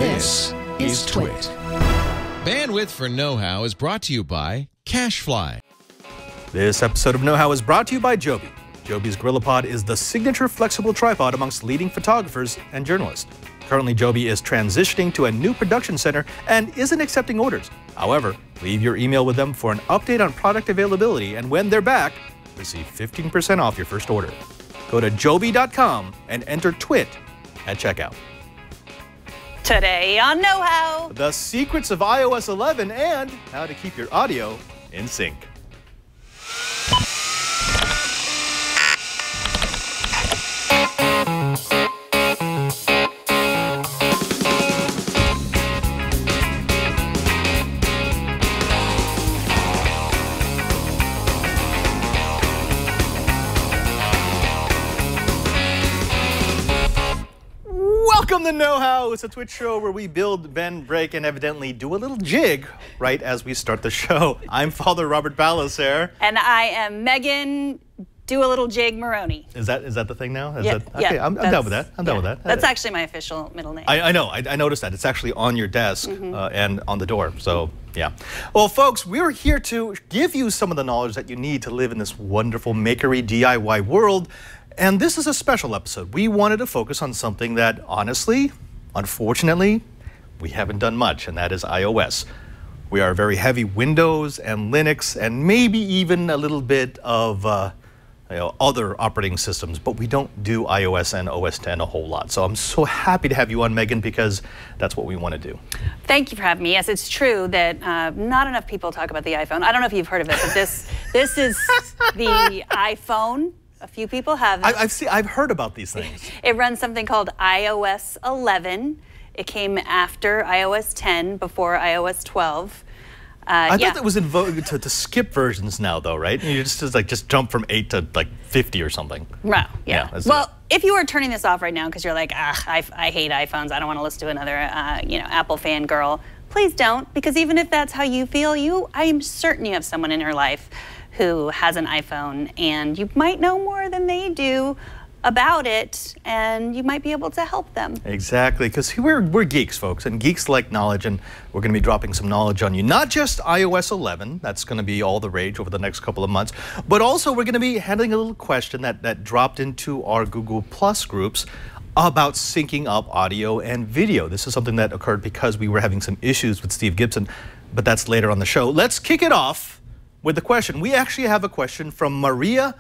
This is Twit. Bandwidth for Know-How is brought to you by CacheFly. This episode of Know-How is brought to you by Joby. Joby's GorillaPod is the signature flexible tripod amongst leading photographers and journalists. Currently, Joby is transitioning to a new production center and isn't accepting orders. However, leave your email with them for an update on product availability, and when they're back, receive 15% off your first order. Go to joby.com and enter TWIT at checkout. Today on Know-How, The secrets of iOS 11 and how to keep your audio in sync. Welcome to Know-How. It's a Twitch show where we build, bend, break, and evidently do a little jig right as we start the show. I'm Father Robert Balacer. And I am Megan Do a Little Jig Maroney. Is that the thing now? Yeah, Okay, I'm down with that. I'm down with that. That's actually my official middle name. I know. I noticed that. It's actually on your desk and on the door. So, yeah. Well, folks, we're here to give you some of the knowledge that you need to live in this wonderful makery DIY world. And this is a special episode. We wanted to focus on something that, honestly, unfortunately, we haven't done much, and that is iOS. We are very heavy Windows and Linux, and maybe even a little bit of other operating systems, but we don't do iOS and OS X a whole lot. So I'm so happy to have you on, Megan, because that's what we want to do. Thank you for having me. Yes, it's true that not enough people talk about the iPhone. I don't know if you've heard of it, but this is the iPhone. A few people have it. I've heard about these things. It runs something called iOS 11. It came after iOS 10, before iOS 12. I thought that was in vogue to skip versions now, though, right? And you just jump from 8 to like 50 or something. Wow. Yeah. Well, if you are turning this off right now because you're like, I hate iPhones, I don't want to listen to another, Apple fangirl, please don't, because even if that's how you feel, I am certain you have someone in your life who has an iPhone, and you might know more than they do about it, and you might be able to help them. Exactly, because we're geeks, folks, and geeks like knowledge, and we're going to be dropping some knowledge on you. Not just iOS 11, that's going to be all the rage over the next couple of months, but also we're going to be handling a little question that dropped into our Google Plus groups about syncing up audio and video. This is something that occurred because we were having some issues with Steve Gibson, but that's later on the show. Let's kick it off with the question. We actually have a question from Maria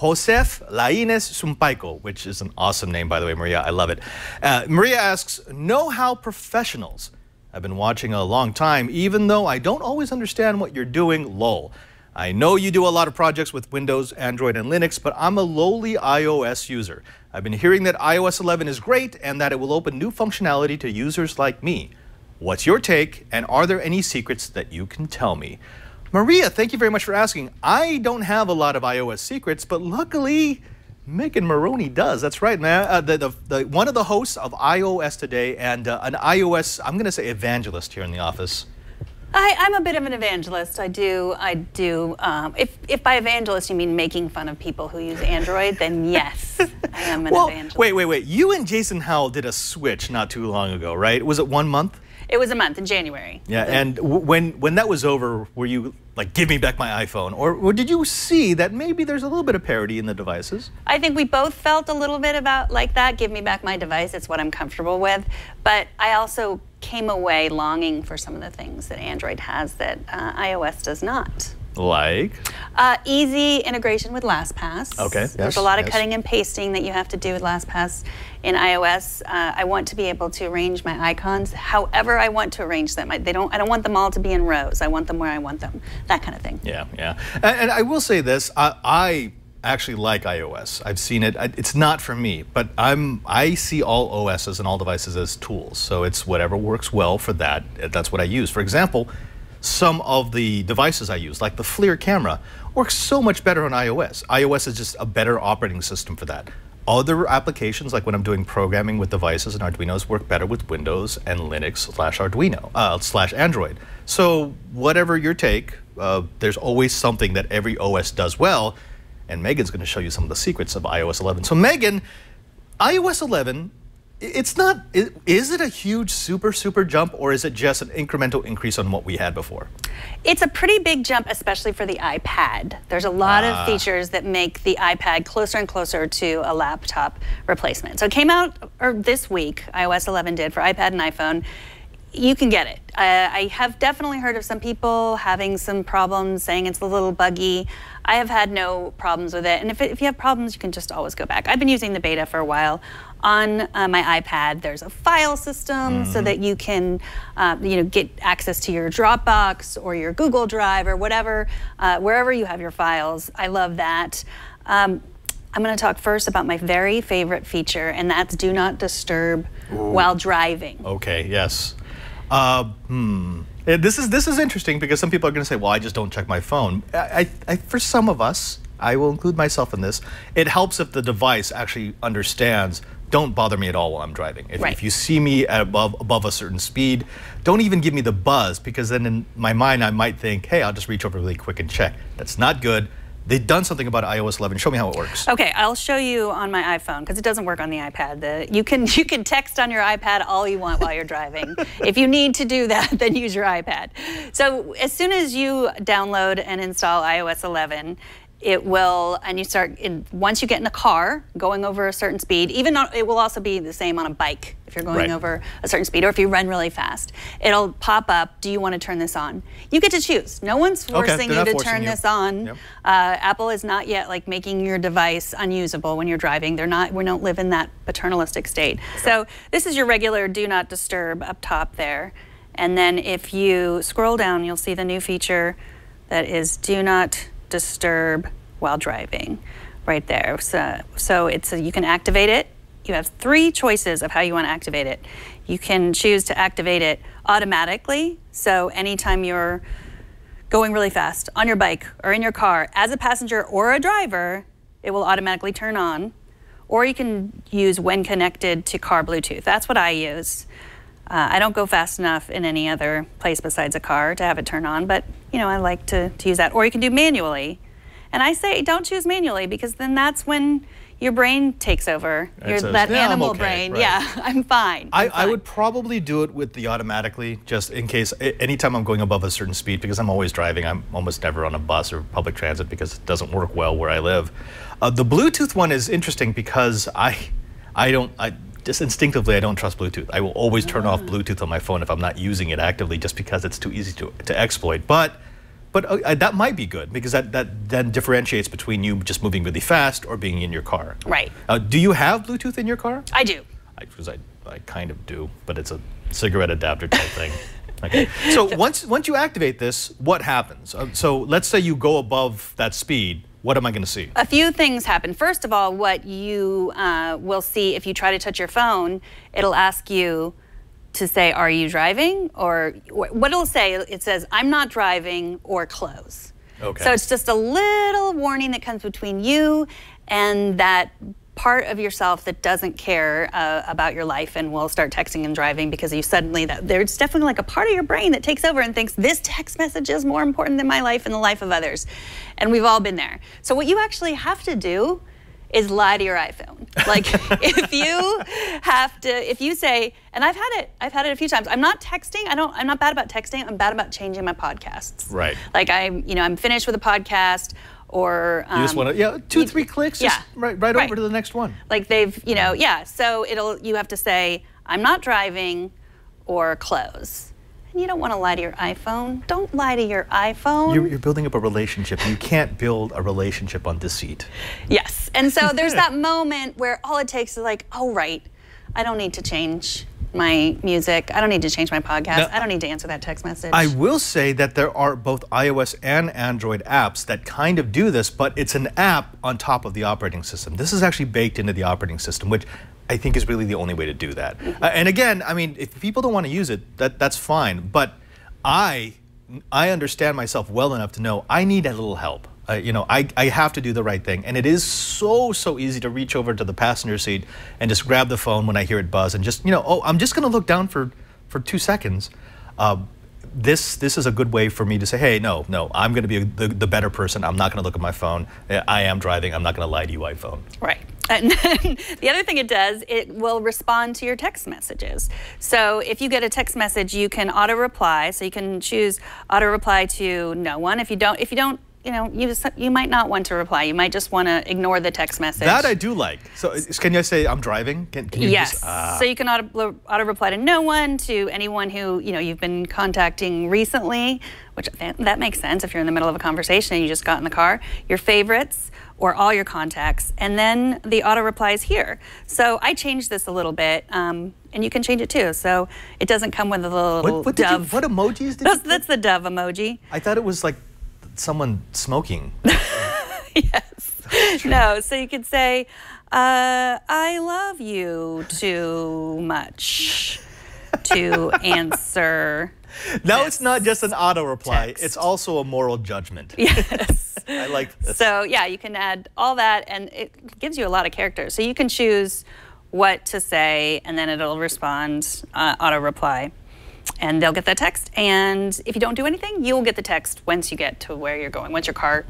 Josef Lainez Sumpaico, which is an awesome name, by the way, Maria. I love it. Maria asks, Know-How professionals. I've been watching a long time, even though I don't always understand what you're doing, lol. I know you do a lot of projects with Windows, Android, and Linux, but I'm a lowly iOS user. I've been hearing that iOS 11 is great and that it will open new functionality to users like me. What's your take, and are there any secrets that you can tell me? Maria, thank you very much for asking. I don't have a lot of iOS secrets, but luckily, Megan Maroney does. That's right, man. One of the hosts of iOS Today and an iOS, I'm going to say evangelist here in the office. I'm a bit of an evangelist. I do. If by evangelist you mean making fun of people who use Android, then yes, I am an evangelist. Wait. You and Jason Howell did a switch not too long ago, right? Was it 1 month? It was a month in January. Yeah, and when that was over, were you like, give me back my iPhone? Or did you see that maybe there's a little bit of parity in the devices? I think we both felt a little bit about like that, give me back my device, it's what I'm comfortable with. But I also came away longing for some of the things that Android has that iOS does not. Like? Easy integration with LastPass. Okay, yes. There's a lot of cutting and pasting that you have to do with LastPass in iOS. I want to be able to arrange my icons however I want to arrange them. I don't want them all to be in rows. I want them where I want them. That kind of thing. Yeah. And I will say this, I actually like iOS. I've seen it. It's not for me, but I see all OSs and all devices as tools. So it's whatever works well for that. That's what I use. For example, some of the devices I use, like the FLIR camera, works so much better on iOS. iOS is just a better operating system for that. Other applications, like when I'm doing programming with devices and Arduinos, work better with Windows and Linux/Arduino /Android. So whatever your take, there's always something that every OS does well, and Megan's going to show you some of the secrets of iOS 11. So Megan, iOS 11 it's not, is it a huge super jump, or is it just an incremental increase on what we had before? It's a pretty big jump, especially for the iPad. There's a lot of features that make the iPad closer and closer to a laptop replacement. So it came out this week, iOS 11 did, for iPad and iPhone. You can get it. I have definitely heard of some people having some problems, saying it's a little buggy. I have had no problems with it. And if you have problems, you can just always go back. I've been using the beta for a while. On my iPad, there's a file system so that you can get access to your Dropbox or your Google Drive or whatever, wherever you have your files. I love that. I'm going to talk first about my very favorite feature, and that's Do Not Disturb while driving. Okay, yes. This is interesting because some people are going to say, well, I just don't check my phone. For some of us, I will include myself in this, it helps if the device actually understands, don't bother me at all while I'm driving. If you see me at above a certain speed, don't even give me the buzz, because then in my mind I might think, hey, I'll just reach over really quick and check. That's not good. They've done something about iOS 11. Show me how it works. Okay, I'll show you on my iPhone, because it doesn't work on the iPad. You can text on your iPad all you want while you're driving. If you need to do that, then use your iPad. So as soon as you download and install iOS 11, it will, and you start, once you get in a car going over a certain speed, it will also be the same on a bike if you're going over a certain speed, or if you run really fast. It'll pop up, do you want to turn this on? You get to choose. No one's forcing you to turn this on. Yep. Apple is not yet making your device unusable when you're driving. We don't live in that paternalistic state. So this is your regular Do Not Disturb up top there. And then if you scroll down, you'll see the new feature that is Do Not Disturb while driving, right there. So you can activate it. You have 3 choices of how you want to activate it. You can choose to activate it automatically, so anytime you're going really fast on your bike or in your car as a passenger or a driver, it will automatically turn on. Or you can use when connected to car Bluetooth. That's what I use. I don't go fast enough in any other place besides a car to have it turn on, but I like to use that. Or you can do manually. And I say don't choose manually, because then that's when your brain takes over. That animal brain. Right. Yeah, I'm fine. I would probably do it with the automatically, just in case, anytime I'm going above a certain speed, because I'm always driving. I'm almost never on a bus or public transit because it doesn't work well where I live. The Bluetooth one is interesting because just instinctively, I don't trust Bluetooth. I will always turn off Bluetooth on my phone if I'm not using it actively, just because it's too easy to exploit. But that might be good, because that then differentiates between you just moving really fast or being in your car. Right. Do you have Bluetooth in your car? I do. Because I kind of do, but it's a cigarette adapter type thing. Okay. So once you activate this, what happens? So let's say you go above that speed. What am I going to see? A few things happen. First of all, what you will see if you try to touch your phone, it'll ask you to say, are you driving? Or what it'll say, it says, I'm not driving, or close. Okay. So it's just a little warning that comes between you and that part of yourself that doesn't care about your life and will start texting and driving, because you suddenly, there's definitely a part of your brain that takes over and thinks this text message is more important than my life and the life of others. And we've all been there. So what you actually have to do is lie to your iPhone. If you say, and I've had it a few times. I'm not texting. I'm not bad about texting. I'm bad about changing my podcasts. Right. I'm finished with a podcast, or you just want to 2-3 clicks, just right over to the next one. So you have to say, I'm not driving, or close. And you don't want to lie to your iPhone. Don't lie to your iPhone. You're building up a relationship. You can't build a relationship on deceit. Yes. And so there's that moment where all it takes is oh, right, I don't need to change my music. I don't need to change my podcast. Now, I don't need to answer that text message. I will say that there are both iOS and Android apps that kind of do this, but it's an app on top of the operating system. This is actually baked into the operating system, which I think is really the only way to do that. And again, I mean, if people don't want to use it, that's fine. But I understand myself well enough to know I need a little help. I have to do the right thing. And it is so easy to reach over to the passenger seat and just grab the phone when I hear it buzz and just, I'm just going to look down for 2 seconds. This is a good way for me to say, hey, no, I'm going to be the better person. I'm not going to look at my phone. I am driving. I'm not going to lie to you, iPhone. Right. And then the other thing it does, it will respond to your text messages. So if you get a text message, you can auto reply. So you can choose auto reply to no one. If you don't, you know, you might not want to reply. You might just want to ignore the text message. That I do like. So can you say I'm driving? Can you yes. Just, So you can auto reply to no one, to anyone who you've been contacting recently, which that makes sense if you're in the middle of a conversation and you just got in the car. Your favorites or all your contacts, and then the auto replies here. So I changed this a little bit, and you can change it too. So it doesn't come with a little dove. What emojis did you That's the dove emoji. I thought it was like someone smoking. Yes. No, so you could say, I love you too much to answer. Now it's not just an auto reply, text. it's also a moral judgment. Yes. I like this. So yeah, you can add all that, and it gives you a lot of characters. So you can choose what to say, and then it'll respond, auto reply. And they'll get that text, and if you don't do anything, you'll get the text once you get to where you're going. Once your car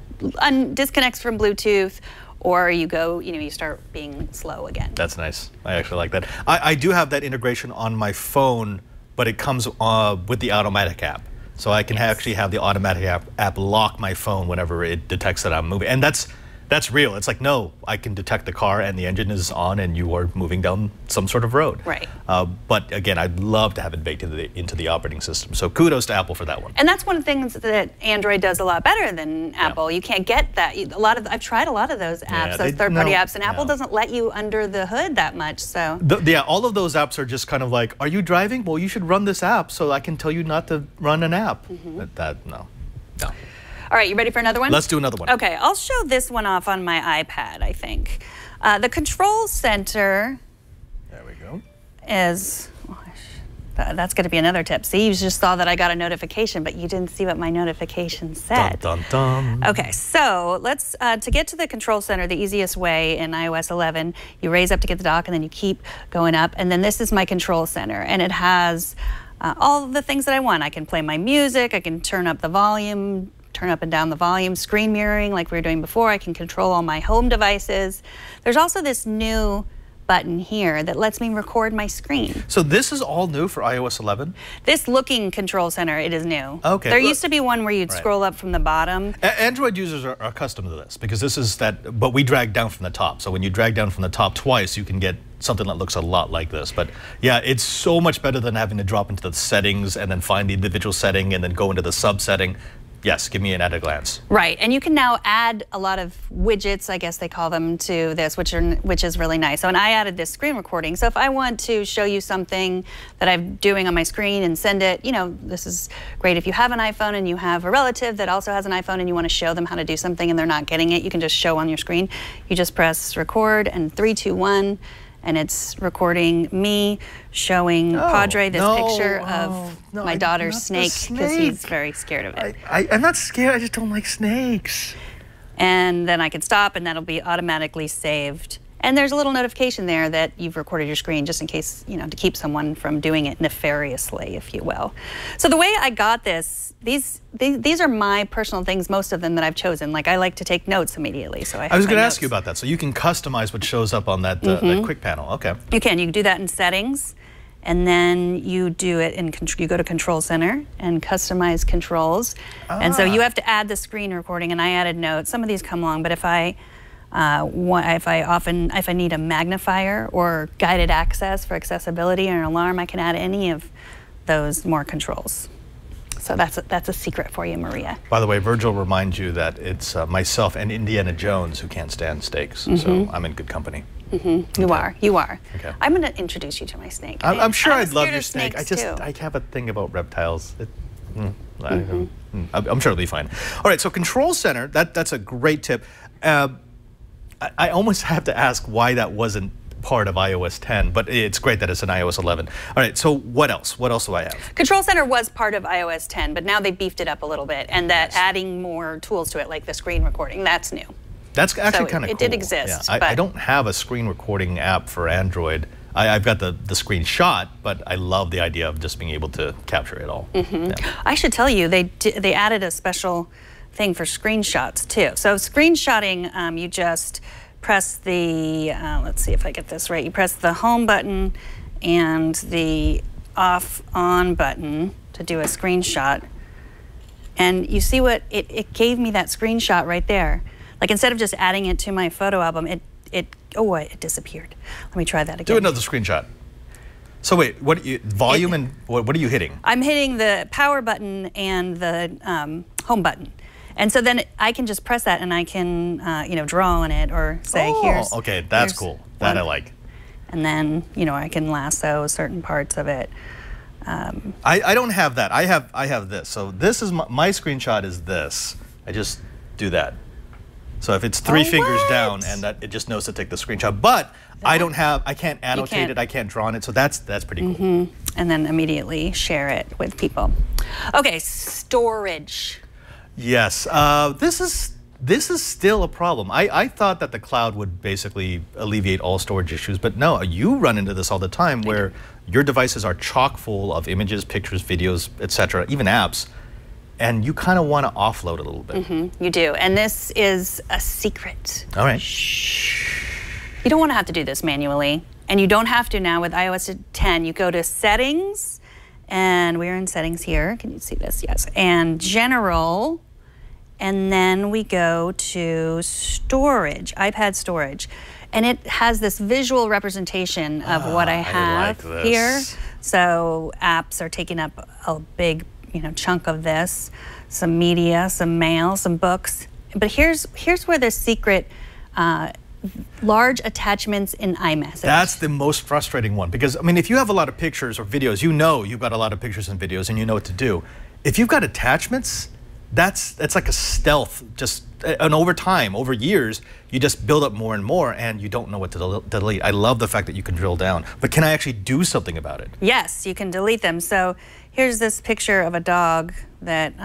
disconnects from Bluetooth, or you go, you start being slow again. That's nice. I actually like that. I do have that integration on my phone, but it comes with the automatic app. So I can actually have the automatic app lock my phone whenever it detects that I'm moving. And that's real. It's like, no, I can detect the car and the engine is on and you are moving down some sort of road. Right. But again, I'd love to have it baked into the operating system. So kudos to Apple for that one. And that's one of the things that Android does a lot better than Apple. You can't get that. I've tried a lot of those apps, those third-party apps, and Apple doesn't let you under the hood that much. So yeah, all of those apps are just kind of like, are you driving? Well, you should run this app so I can tell you not to run an app. No. All right, you ready for another one? Let's do another one. Okay, I'll show this one off on my iPad, I think. The control center There we go. is, that's going to be another tip. See, you just saw that I got a notification, but you didn't see what my notification said. Dun, dun, dun. Okay, so let's, to get to the control center, the easiest way in iOS 11, you raise up to get the dock, and then you keep going up, and then this is my control center, and it has all the things that I want. I can play my music, I can turn up the volume, turn up and down the volume, screen mirroring like we were doing before. I can control all my home devices. There's also this new button here that lets me record my screen. So this is all new for iOS 11? This looking control center, it is new. Okay. There used to be one where you'd scroll up from the bottom. Android users are accustomed to this because this is but we drag down from the top. So when you drag down from the top twice, you can get something that looks a lot like this. But yeah, it's so much better than having to drop into the settings and then find the individual setting and then go into the sub-setting. Yes, give me an at a glance. Right, and you can now add a lot of widgets, I guess they call them, to this, which is really nice. So, and I added this screen recording. So if I want to show you something that I'm doing on my screen and send it, this is great. If you have an iPhone and you have a relative that also has an iPhone and you want to show them how to do something and they're not getting it, you can just show on your screen. You just press record and 3, 2, 1. And it's recording me showing Padre this picture of my daughter's snake because he's very scared of it. I'm not scared, I just don't like snakes. And then I can stop and that'll be automatically saved. And there's a little notification there that you've recorded your screen just in case, to keep someone from doing it nefariously, if you will. So the way I got this, these are my personal things, most of them that I've chosen. Like I like to take notes immediately. So I was going to ask you about that. So you can customize what shows up on that, that quick panel. Okay. You can do that in settings. And then you do it you go to Control Center and customize controls. And so you have to add the screen recording, and I added notes. Some of these come along, but if I need a magnifier or guided access for accessibility or an alarm, I can add any of those more controls. So that's a secret for you, Maria. By the way, Virgil reminds you that it's myself and Indiana Jones who can't stand snakes, so I'm in good company. You are. Okay. I'm going to introduce you to my snake. I'm sure I'd love your snake. Too. I have a thing about reptiles. I'm sure it'll be fine. All right, so Control Center, that's a great tip. I almost have to ask why that wasn't part of iOS 10, but it's great that it's in iOS 11. All right, so what else? What else do I have? Control Center was part of iOS 10, but now they beefed it up a little bit, and that adding more tools to it, like the screen recording, that's new. That's actually kind of cool. It did exist. Yeah. I don't have a screen recording app for Android. I've got the screenshot, but I love the idea of just being able to capture it all. Yeah. I should tell you, they added a special thing for screenshots too. So screenshotting, you just press the, let's see if I get this right. You press the home button and the off-on button to do a screenshot. And you see what, it gave me that screenshot right there. Like instead of just adding it to my photo album, it disappeared. Let me try that again. Do another screenshot. So wait, volume and what are you hitting? I'm hitting the power button and the home button. And so then I can just press that and I can, draw on it or say, here's. Okay, that's cool. That I like. And then, I can lasso certain parts of it. I don't have that. I have this. So this is my screenshot is this. I just do that. So if it's three fingers down and that it just knows to take the screenshot. But I can't annotate it, I can't draw on it. So that's pretty cool. And then immediately share it with people. Okay, storage. Yes, this is still a problem. I thought that the cloud would basically alleviate all storage issues, but no, you run into this all the time where your devices are chock full of images, pictures, videos, etc., even apps, and you kind of want to offload a little bit. You do, and this is a secret. All right. Shh. You don't want to have to do this manually, and you don't have to now with iOS 10. You go to Settings, and we're in Settings here. Can you see this? Yes. And General, and then we go to Storage, iPad Storage. And it has this visual representation of what I have here. So apps are taking up a big chunk of this, some media, some mail, some books. But here's where the secret, large attachments in iMessage. That's the most frustrating one because, I mean, if you have a lot of pictures or videos, you've got a lot of pictures and videos and you know what to do. If you've got attachments, that's like a stealth, and over time, over years, you just build up more and more and you don't know what to delete. I love the fact that you can drill down, but can I actually do something about it? Yes, you can delete them. So here's this picture of a dog that,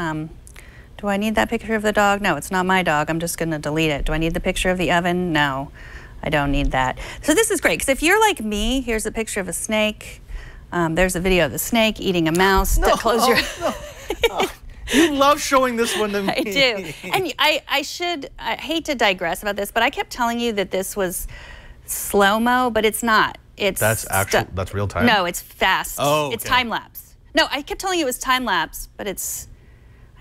do I need that picture of the dog? No, it's not my dog. I'm just gonna delete it. Do I need the picture of the oven? No, I don't need that. So this is great, because if you're like me, here's a picture of a snake. There's a video of the snake eating a mouse. Close your... You love showing this one to me. I do. And I hate to digress about this, but I kept telling you that this was slow-mo, but it's not. That's real time? No, it's fast. Oh, okay. It's time-lapse. No, I kept telling you it was time-lapse, but it's,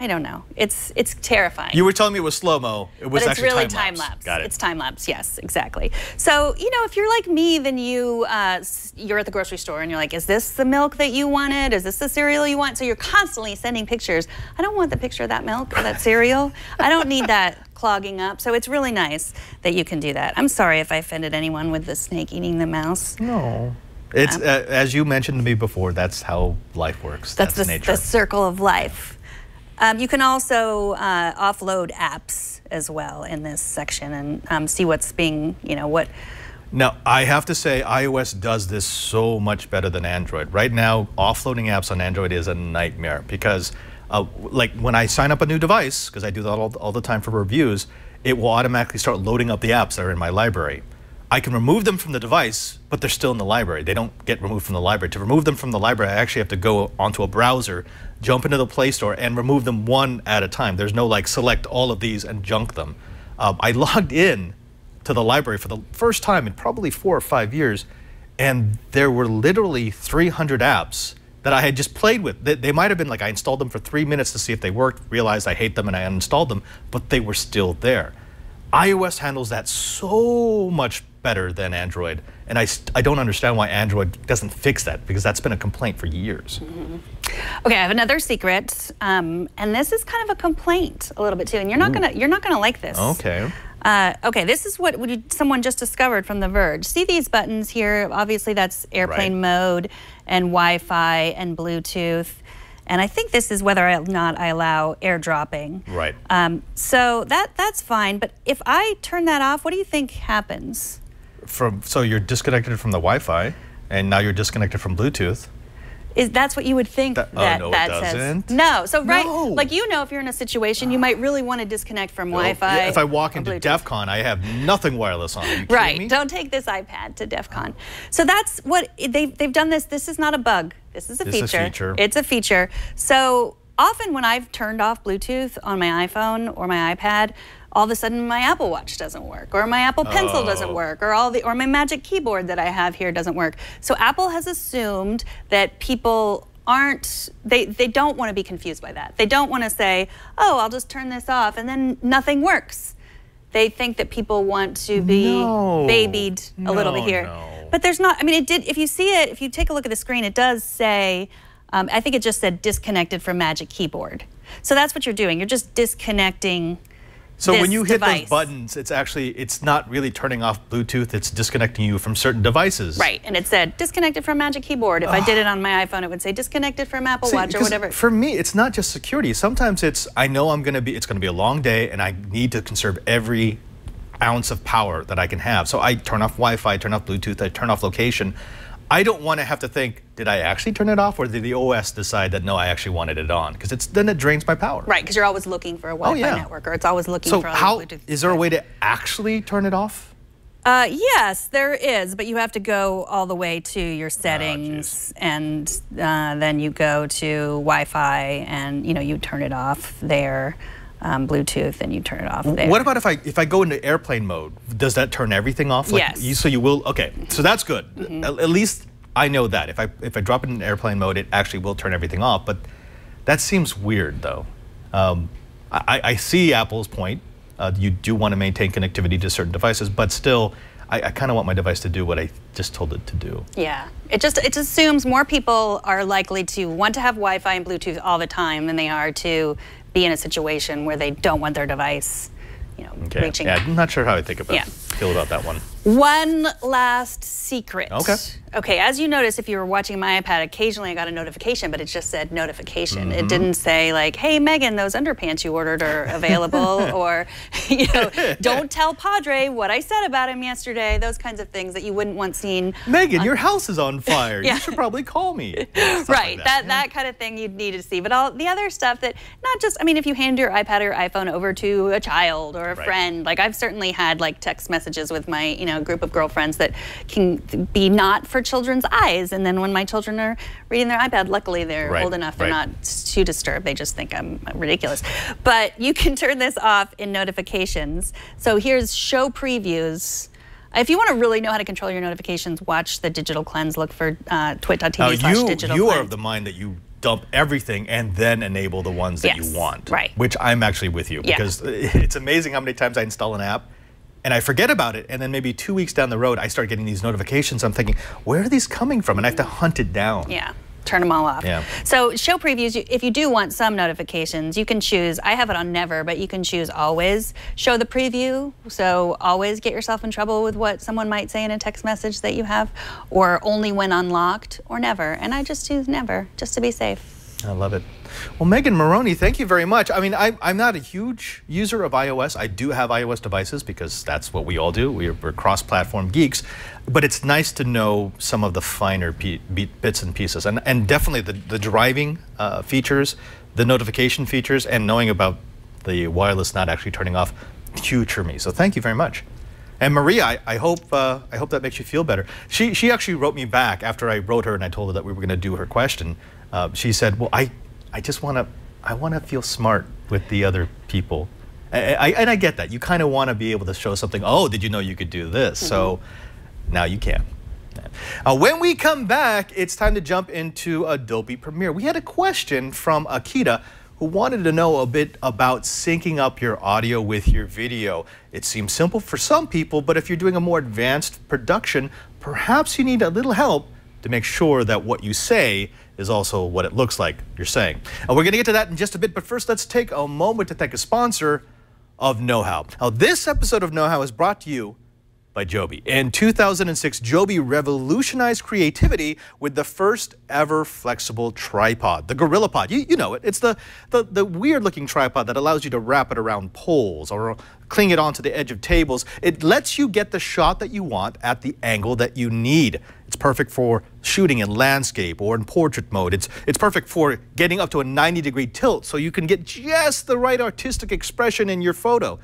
I don't know. It's terrifying. You were telling me it was slow-mo. It was actually really time-lapse. time-lapse. Got it. It's time-lapse, yes, exactly. So, if you're like me, then you're at the grocery store and you're like, is this the milk that you wanted? Is this the cereal you want? So you're constantly sending pictures. I don't want the picture of that milk or that cereal. I don't need that clogging up. So it's really nice that you can do that. I'm sorry if I offended anyone with the snake eating the mouse. No. It's, as you mentioned to me before, that's how life works. That's nature. The circle of life. You can also offload apps as well in this section and see what's being, what. Now, I have to say iOS does this so much better than Android. Right now, offloading apps on Android is a nightmare because like when I sign up a new device, because I do that all the time for reviews, it will automatically start loading up the apps that are in my library. I can remove them from the device, but they're still in the library. They don't get removed from the library. To remove them from the library, I actually have to go onto a browser, jump into the Play Store, and remove them one at a time. There's no like select all of these and junk them. I logged in to the library for the first time in probably 4 or 5 years, and there were literally 300 apps that I had just played with. They might have been like I installed them for 3 minutes to see if they worked, realized I hate them, and I uninstalled them, but they were still there. iOS handles that so much better than Android, and I don't understand why Android doesn't fix that, because that's been a complaint for years. Okay, I have another secret, and this is kind of a complaint a little bit too, and you're not gonna like this. Okay. Okay, this is what someone just discovered from The Verge. See these buttons here? Obviously, that's airplane mode and Wi-Fi and Bluetooth. And I think this is whether or not I allow airdropping. Right. So that's fine. But if I turn that off, what do you think happens? So you're disconnected from the Wi-Fi, and now you're disconnected from Bluetooth. That's what you would think no, it doesn't. Says. No. So like if you're in a situation, you might really want to disconnect from Wi-Fi. Yeah, if I walk into DEF CON, I have nothing wireless on. Are you right. kidding me? Don't take this iPad to DEF CON. So that's what they've done. This is not a bug. This is a feature. It's a feature. So often when I've turned off Bluetooth on my iPhone or my iPad, all of a sudden my Apple Watch doesn't work, or my Apple Pencil doesn't work, or my Magic Keyboard that I have here doesn't work. So Apple has assumed that people they don't want to be confused by that. They don't want to say, oh, I'll just turn this off and then nothing works. They think that people want to be babied a little bit here. But there's not, I mean, if you see it, if you take a look at the screen, it does say, I think it just said disconnected from Magic Keyboard. So that's what you're doing. You're just disconnecting. So when you hit those buttons, it's not really turning off Bluetooth, it's disconnecting you from certain devices. Right, and it said disconnected from Magic Keyboard. If I did it on my iPhone, it would say disconnected from Apple Watch or whatever. For me, it's not just security. Sometimes I know it's gonna be a long day and I need to conserve every ounce of power that I can have. So I turn off Wi-Fi, turn off Bluetooth, I turn off location. I don't want to have to think, did I actually turn it off, or did the OS decide that no, I actually wanted it on? Because then it drains my power. Right, because you're always looking for a Wi-Fi network, or it's always looking for a Bluetooth. Is there a way to actually turn it off? Yes, there is, but you have to go all the way to your settings, and then you go to Wi-Fi, and you turn it off there. Bluetooth, and you turn it off there. What about if I go into airplane mode? Does that turn everything off? Yes. So you will. Okay. So that's good. At least I know that if I drop it in airplane mode, it actually will turn everything off. But that seems weird, though. I see Apple's point. You do want to maintain connectivity to certain devices, but still, I kind of want my device to do what I just told it to do. Yeah. It assumes more people are likely to want to have Wi-Fi and Bluetooth all the time than they are to be in a situation where they don't want their device, reaching. Yeah, I'm not sure how I feel about that one. One last secret. Okay. Okay, as you notice, if you were watching my iPad, occasionally I got a notification, but it just said notification. It didn't say like, hey, Megan, those underpants you ordered are available, or, don't tell Padre what I said about him yesterday, those kinds of things that you wouldn't want seen. Megan, your house is on fire. You should probably call me. Right, that kind of thing you'd need to see. But all the other stuff that, not just, I mean, if you hand your iPad or your iPhone over to a child or a friend, like I've certainly had like text messages with my, group of girlfriends that can be not for children's eyes, and then when my children are reading their iPad, luckily they're old enough, they're not too disturbed, they just think I'm ridiculous. But you can turn this off in notifications. So here's show previews. If you want to really know how to control your notifications, watch the digital cleanse. Look for twit.tv/digital You are of the mind that you dump everything and then enable the ones that you want. Right. Which I'm actually with you, because it's amazing how many times I install an app and I forget about it, and then maybe 2 weeks down the road, I start getting these notifications. I'm thinking, where are these coming from? And I have to hunt it down. Yeah, turn them all off. Yeah. So show previews, if you do want some notifications, you can choose, I have it on never, but you can choose always show the preview. So always get yourself in trouble with what someone might say in a text message that you have, or only when unlocked, or never. And I just choose never, just to be safe. I love it. Well, Megan Maroney, thank you very much. I mean, I'm not a huge user of iOS. I do have iOS devices because that's what we all do. We're cross-platform geeks. But it's nice to know some of the finer bits and pieces. And definitely the driving features, the notification features, and knowing about the wireless not actually turning off, huge for me. So thank you very much. And Maria, I hope that makes you feel better. She actually wrote me back after I wrote her and I told her that we were going to do her question. She said, well, I just want to feel smart with the other people. And I get that. You kind of want to be able to show something, oh, did you know you could do this? So now you can. When we come back, it's time to jump into Adobe Premiere. We had a question from Akita who wanted to know a bit about syncing up your audio with your video. It seems simple for some people, but if you're doing a more advanced production, perhaps you need a little help to make sure that what you say is also what it looks like you're saying. And we're going to get to that in just a bit, but first let's take a moment to thank a sponsor of Know How. Now, this episode of Know How is brought to you by Joby. In 2006, Joby revolutionized creativity with the first ever flexible tripod, the GorillaPod. You know it. It's the weird-looking tripod that allows you to wrap it around poles or cling it onto the edge of tables. It lets you get the shot that you want at the angle that you need. It's perfect for shooting in landscape or in portrait mode. It's perfect for getting up to a 90-degree tilt so you can get just the right artistic expression in your photo.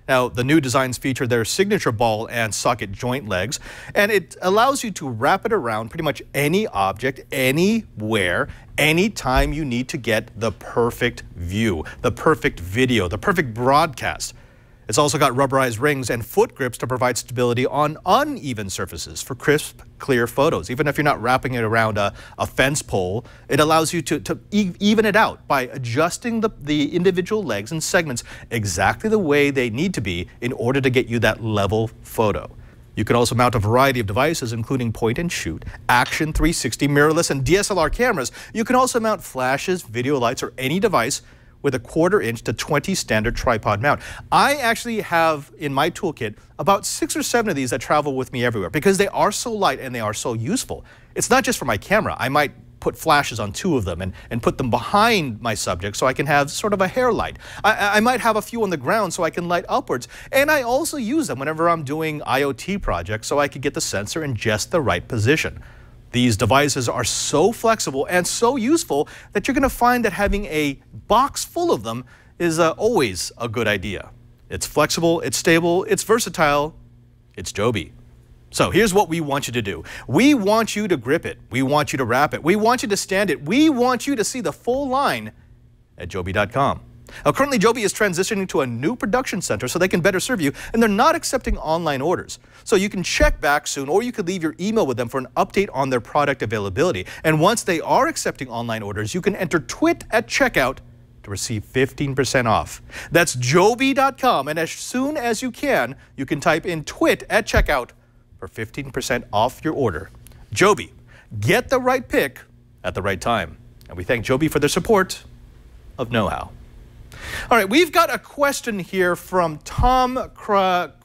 Now, the new designs feature their signature ball and socket joint legs, and it allows you to wrap it around pretty much any object, anywhere, anytime you need to get the perfect view, the perfect video, the perfect broadcast. It's also got rubberized rings and foot grips to provide stability on uneven surfaces for crisp, clear photos. Even if you're not wrapping it around a fence pole, it allows you to even it out by adjusting the individual legs and segments exactly the way they need to be in order to get you that level photo. You can also mount a variety of devices, including point and shoot, action 360, mirrorless, and DSLR cameras. You can also mount flashes, video lights, or any device with a 1/4 inch to 20 standard tripod mount. I actually have in my toolkit about 6 or 7 of these that travel with me everywhere because they are so light and they are so useful. It's not just for my camera. I might put flashes on 2 of them and put them behind my subject so I can have sort of a hair light. I might have a few on the ground so I can light upwards. And I also use them whenever I'm doing IoT projects so I can get the sensor in just the right position. These devices are so flexible and so useful that you're going to find that having a box full of them is always a good idea. It's flexible, it's stable, it's versatile, it's Joby. So here's what we want you to do. We want you to grip it. We want you to wrap it. We want you to stand it. We want you to see the full line at Joby.com. Now, currently, Joby is transitioning to a new production center so they can better serve you, and they're not accepting online orders. So you can check back soon, or you could leave your email with them for an update on their product availability. And once they are accepting online orders, you can enter TWIT at checkout to receive 15% off. That's Joby.com, and as soon as you can type in TWIT at checkout for 15% off your order. Joby, get the right pick at the right time. And we thank Joby for their support of Know-How. All right, we've got a question here from Tom Krauska?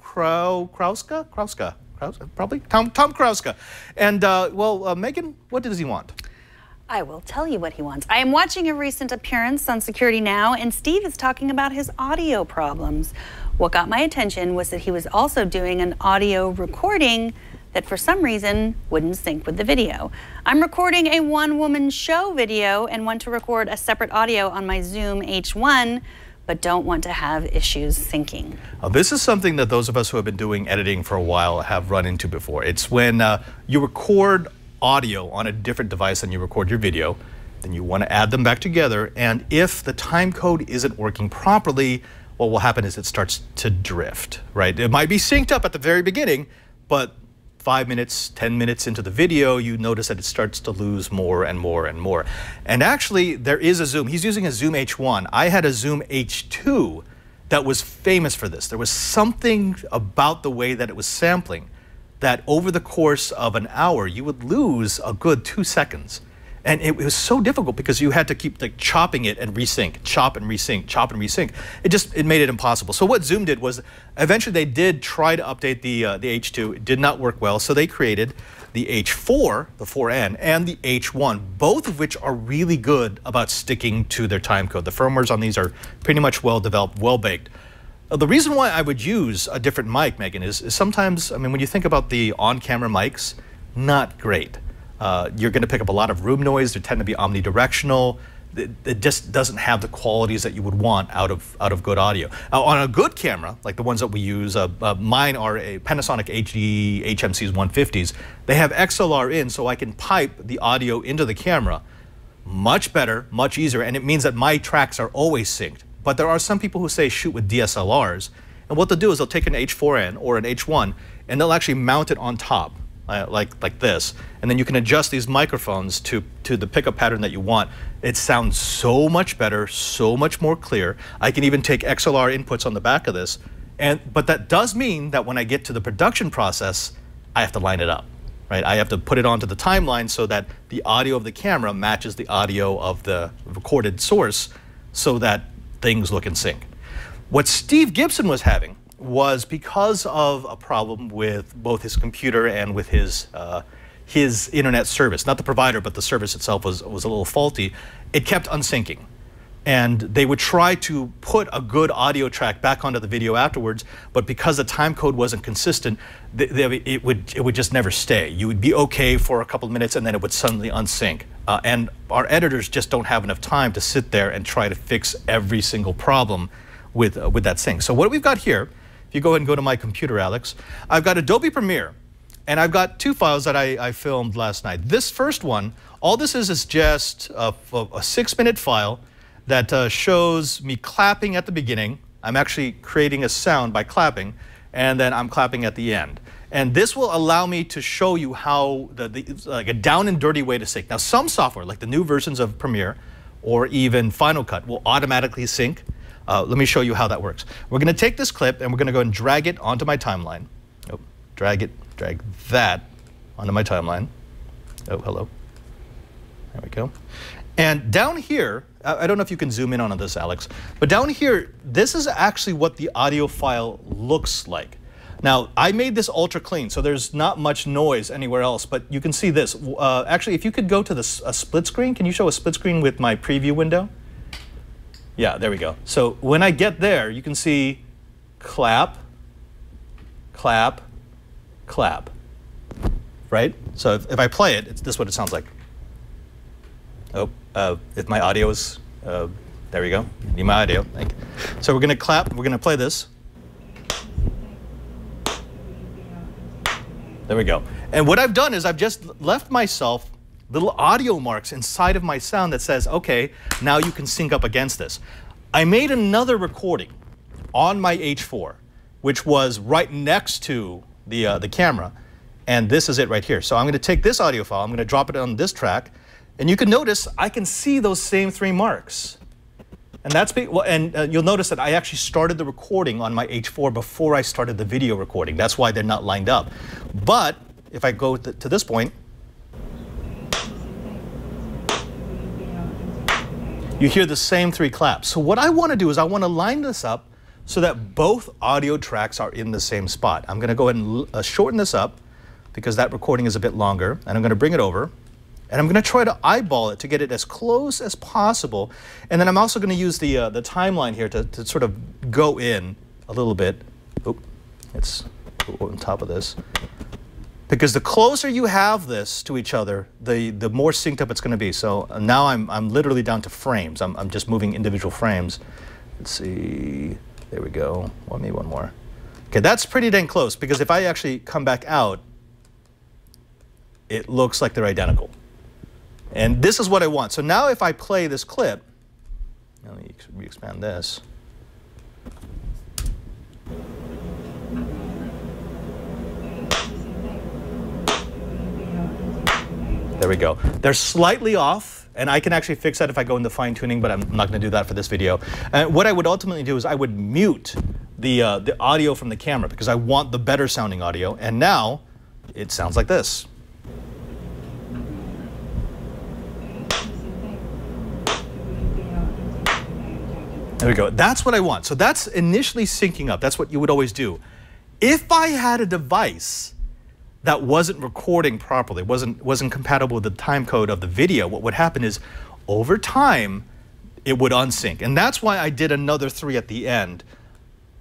Probably? Tom Krauska. And, Megan, what does he want? I will tell you what he wants. I am watching a recent appearance on Security Now, and Steve is talking about his audio problems. What got my attention was that he was also doing an audio recording that for some reason wouldn't sync with the video. I'm recording a one-woman show video and want to record a separate audio on my Zoom H1, but don't want to have issues syncing. This is something that those of us who have been doing editing for a while have run into before. It's when you record audio on a different device than you record your video, then you want to add them back together, and if the time code isn't working properly, what will happen is it starts to drift, right? It might be synced up at the very beginning, but 5 minutes, 10 minutes into the video, you notice that it starts to lose more and more and more. And actually, there is a Zoom. He's using a Zoom H1. I had a Zoom H2 that was famous for this. There was something about the way that it was sampling that over the course of an hour, you would lose a good 2 seconds. And it was so difficult because you had to keep like chopping it and resync, chop and resync, chop and resync. It made it impossible. So what Zoom did was eventually they did try to update the H2. It did not work well. So they created the H4, the 4N, and the H1, both of which are really good about sticking to their time code. The firmwares on these are pretty much well developed, well baked. The reason why I would use a different mic, Megan, is sometimes, I mean, when you think about the on-camera mics, not great. You're going to pick up a lot of room noise. They tend to be omnidirectional. It just doesn't have the qualities that you would want out of good audio. On a good camera, like the ones that we use, mine are a Panasonic HD HMC's 150s. They have XLR in, so I can pipe the audio into the camera. Much better, much easier, and it means that my tracks are always synced. But there are some people who say shoot with DSLRs, and what they'll do is they'll take an H4n or an H1, and they'll actually mount it on top. Like this, and then you can adjust these microphones to the pickup pattern that you want. It sounds so much better, so much more clear. I can even take XLR inputs on the back of this, but that does mean that when I get to the production process, I have to line it up, right? I have to put it onto the timeline so that the audio of the camera matches the audio of the recorded source so that things look in sync. What Steve Gibson was having was because of a problem with both his computer and with his internet service. Not the provider, but the service itself was a little faulty. It kept unsyncing. And they would try to put a good audio track back onto the video afterwards, but because the time code wasn't consistent, it would just never stay. You would be okay for a couple of minutes and then it would suddenly unsync. And our editors just don't have enough time to sit there and try to fix every single problem with that sync. So what we've got here, if you go ahead and go to my computer, Alex, I've got Adobe Premiere, and I've got 2 files that I filmed last night. This first one, all this is just a 6-minute file that shows me clapping at the beginning, I'm actually creating a sound by clapping, and then I'm clapping at the end. And this will allow me to show you how like a down and dirty way to sync. Now, some software, like the new versions of Premiere or even Final Cut, will automatically sync. Let me show you how that works. We're going to take this clip and we're going to go and drag it onto my timeline. Oh, drag that onto my timeline. Oh, hello. There we go. And down here, I don't know if you can zoom in on this, Alex, but down here, this is actually what the audio file looks like. Now, I made this ultra clean, so there's not much noise anywhere else, but you can see this. Actually, if you could go to a split screen, can you show a split screen with my preview window? Yeah, there we go. So when I get there, you can see clap, clap, clap, right? So if I play it, this is what it sounds like. Oh, if my audio is, there we go, need my audio. So we're going to clap, we're going to play this. There we go. And what I've done is I've just left myself little audio marks inside of my sound that says, okay, now you can sync up against this. I made another recording on my H4, which was right next to the camera, and this is it right here. So I'm going to take this audio file, I'm going to drop it on this track, and you can notice I can see those same 3 marks. And that's you'll notice that I actually started the recording on my H4 before I started the video recording. That's why they're not lined up. But if I go to this point, you hear the same 3 claps. So what I want to do is I want to line this up so that both audio tracks are in the same spot. I'm going to go ahead and shorten this up because that recording is a bit longer, and I'm going to bring it over. And I'm going to try to eyeball it to get it as close as possible. And then I'm also going to use the timeline here to sort of go in a little bit. Oh, it's on top of this. Because the closer you have this to each other, the more synced up it's going to be. So now I'm literally down to frames. I'm just moving individual frames. Let's see. There we go. Maybe one more. Okay, that's pretty dang close, because if I actually come back out, it looks like they're identical. And this is what I want. So now if I play this clip, let me re-expand this. There we go. They're slightly off, and I can actually fix that if I go into fine tuning, but I'm not going to do that for this video. And what I would ultimately do is I would mute the audio from the camera because I want the better sounding audio. And now it sounds like this. There we go. That's what I want. So that's initially syncing up. That's what you would always do. If I had a device that wasn't recording properly, wasn't compatible with the time code of the video, what would happen is over time, it would unsync. And that's why I did another 3 at the end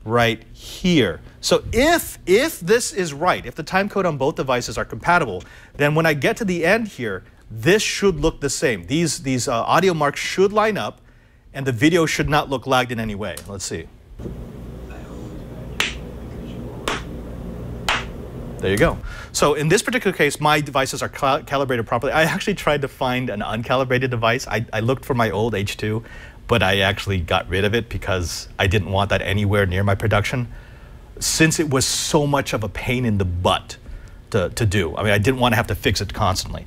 right here. So if this is right, if the time code on both devices are compatible, then when I get to the end here, this should look the same. These audio marks should line up, and the video should not look lagged in any way. Let's see. There you go. So in this particular case, my devices are calibrated properly. I actually tried to find an uncalibrated device. I looked for my old H2, but I actually got rid of it because I didn't want that anywhere near my production, since it was so much of a pain in the butt to do. I mean, I didn't want to have to fix it constantly.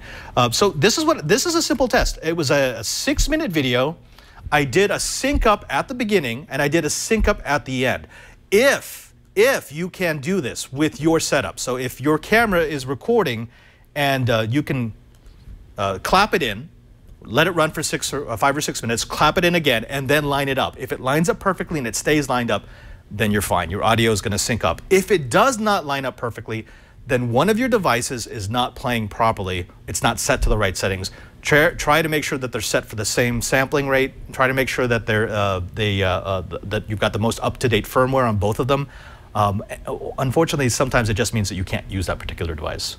So this is a simple test. It was a 6-minute video. I did a sync up at the beginning and I did a sync up at the end. If you can do this with your setup, so if your camera is recording and you can clap it in, let it run for 5 or 6 minutes, clap it in again, and then line it up. If it lines up perfectly and it stays lined up, then you're fine. Your audio is going to sync up. If it does not line up perfectly, then one of your devices is not playing properly. It's not set to the right settings. Try to make sure that they're set for the same sampling rate. Try to make sure that that you've got the most up-to-date firmware on both of them. Unfortunately, sometimes it just means that you can't use that particular device.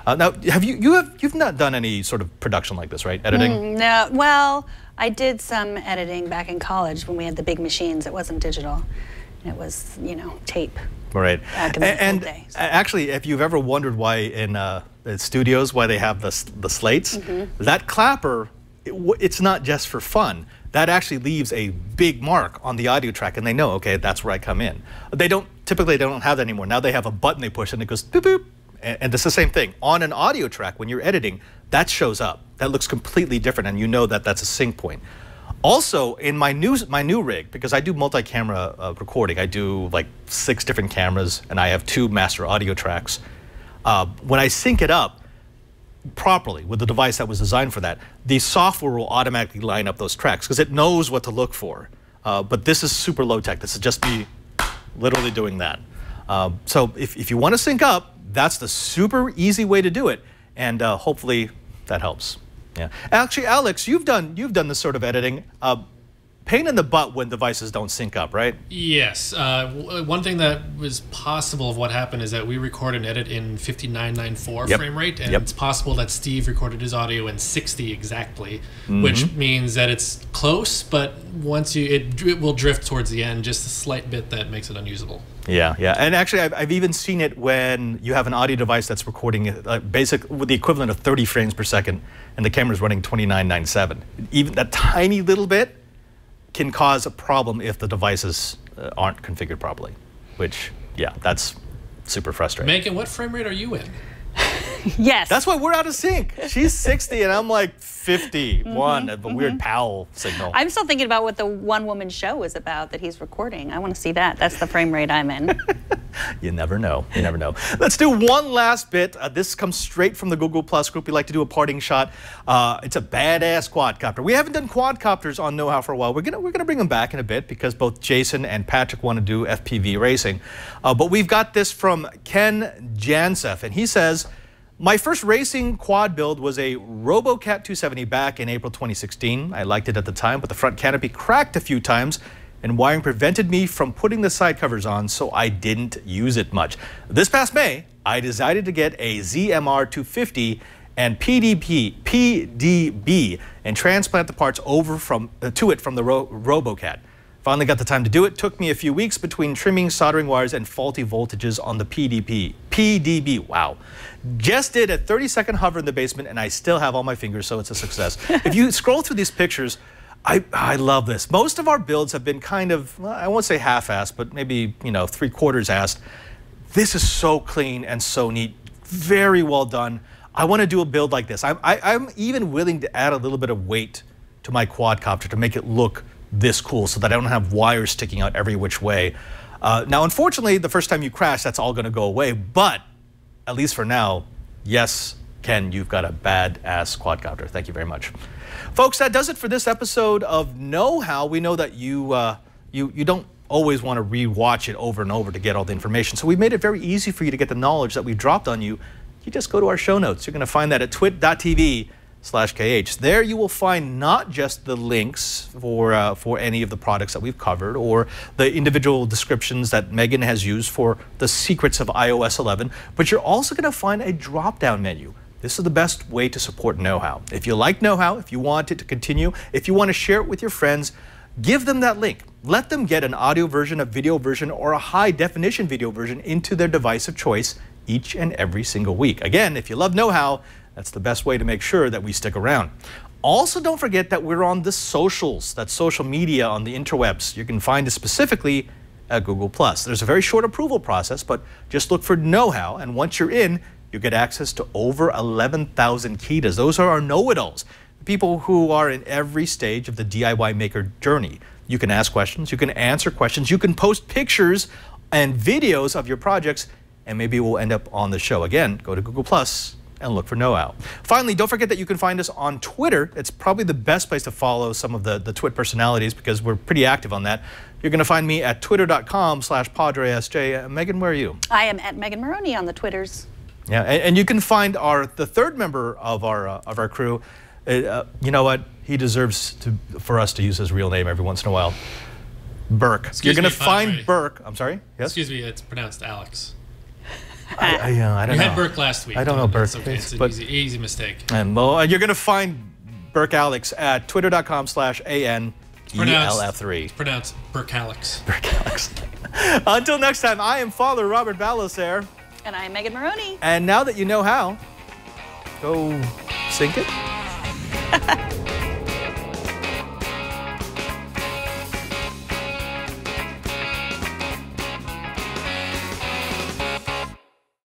Now, you've not done any sort of production like this, right? Editing? No. Well, I did some editing back in college when we had the big machines. It wasn't digital. It was, tape. Right. Back in the old days. Actually, if you've ever wondered why in studios why they have the slates, that clapper, it's not just for fun. that actually leaves a big mark on the audio track, and they know, okay, that's where I come in. Typically they don't have that anymore. Now they have a button they push and it goes boop, boop. And it's the same thing. On an audio track, when you're editing, that shows up. That looks completely different, and you know that that's a sync point. Also, in my new rig, because I do multi-camera recording, I do like 6 different cameras, and I have 2 master audio tracks. When I sync it up properly with the device that was designed for that, the software will automatically line up those tracks because it knows what to look for. But this is super low tech. This is just me literally doing that. So if you want to sync up, that's the super easy way to do it, and hopefully that helps. Yeah. Actually, Alex, you've done this sort of editing. Pain in the butt when devices don't sync up, right? Yes. One thing that was possible of what happened is that we record and edit in 5994 frame rate, and it's possible that Steve recorded his audio in 60 exactly, which means that it's close, but once it will drift towards the end, just a slight bit that makes it unusable. Yeah, yeah. And actually, I've even seen it when you have an audio device that's recording with the equivalent of 30 frames per second, and the camera's running 2997. Even that tiny little bit can cause a problem if the devices aren't configured properly, which, yeah, that's super frustrating. Megan, what frame rate are you in? Yes. That's why we're out of sync. She's 60 and I'm like 51, a weird PAL signal. I'm still thinking about what the one-woman show is about that he's recording. I want to see that. That's the frame rate I'm in. You never know. You never know. Let's do one last bit. This comes straight from the Google Plus group. We like to do a parting shot. It's a badass quadcopter. We haven't done quadcopters on Know How for a while. We're gonna bring them back in a bit because both Jason and Patrick want to do FPV racing. But we've got this from Ken Jansef, and he says, my first racing quad build was a RoboCat 270 back in April 2016. I liked it at the time, but the front canopy cracked a few times and wiring prevented me from putting the side covers on, so I didn't use it much. This past May, I decided to get a ZMR 250 and PDB and transplant the parts over to it from the RoboCat. Finally got the time to do it. Took me a few weeks between trimming, soldering wires, and faulty voltages on the PDB. Wow. Just did a 30-second hover in the basement, and I still have all my fingers, so it's a success. If you scroll through these pictures, I love this. Most of our builds have been kind of, well, I won't say half-assed, but maybe, 3/4-assed. This is so clean and so neat. Very well done. I want to do a build like this. I'm even willing to add a little bit of weight to my quadcopter to make it look this cool so that I don't have wires sticking out every which way. Now, unfortunately, the first time you crash, that's all going to go away. But at least for now, yes, Ken, you've got a badass quadcopter. Thank you very much. Folks, that does it for this episode of Know How. We know that you don't always want to re-watch it over and over to get all the information. So we made it very easy for you to get the knowledge that we dropped on you. You just go to our show notes. You're going to find that at twit.tv/KH. There you will find not just the links for any of the products that we've covered or the individual descriptions that Megan has used for the secrets of iOS 11, but you're also going to find a drop-down menu. This is the best way to support Know How. If you like Know How, if you want it to continue, if you want to share it with your friends, give them that link. Let them get an audio version, a video version, or a high-definition video version into their device of choice each and every single week. Again, if you love Know How, that's the best way to make sure that we stick around. Also, don't forget that we're on the socials, that's social media on the interwebs. You can find us specifically at Google+. There's a very short approval process, but just look for Know How, and once you're in, you get access to over 11,000 Kitas. Those are our know-it-alls, people who are in every stage of the DIY maker journey. You can ask questions, you can answer questions, you can post pictures and videos of your projects, and maybe we'll end up on the show. Again, go to Google+ and look for Know How. Finally, don't forget that you can find us on Twitter. It's probably the best place to follow some of the Twit personalities because we're pretty active on that. You're going to find me at twitter.com/PadreSJ. Megan, where are you? I am at Megan Maroney on the Twitters. Yeah, and you can find the third member of our crew. You know what? He deserves for us to use his real name every once in a while. Burke. You're going to find Burke. I'm sorry? Yes? Excuse me, it's pronounced Alex. I don't know. You had Burke last week. I don't know Burke. It's okay. It's an easy mistake. And you're going to find Burke Alex at twitter.com/ANELF3. It's pronounced Burke Alex. Burke Alex. Until next time, I am Father Robert Balacer. And I am Megan Maroney. And now that you know how, go sync it.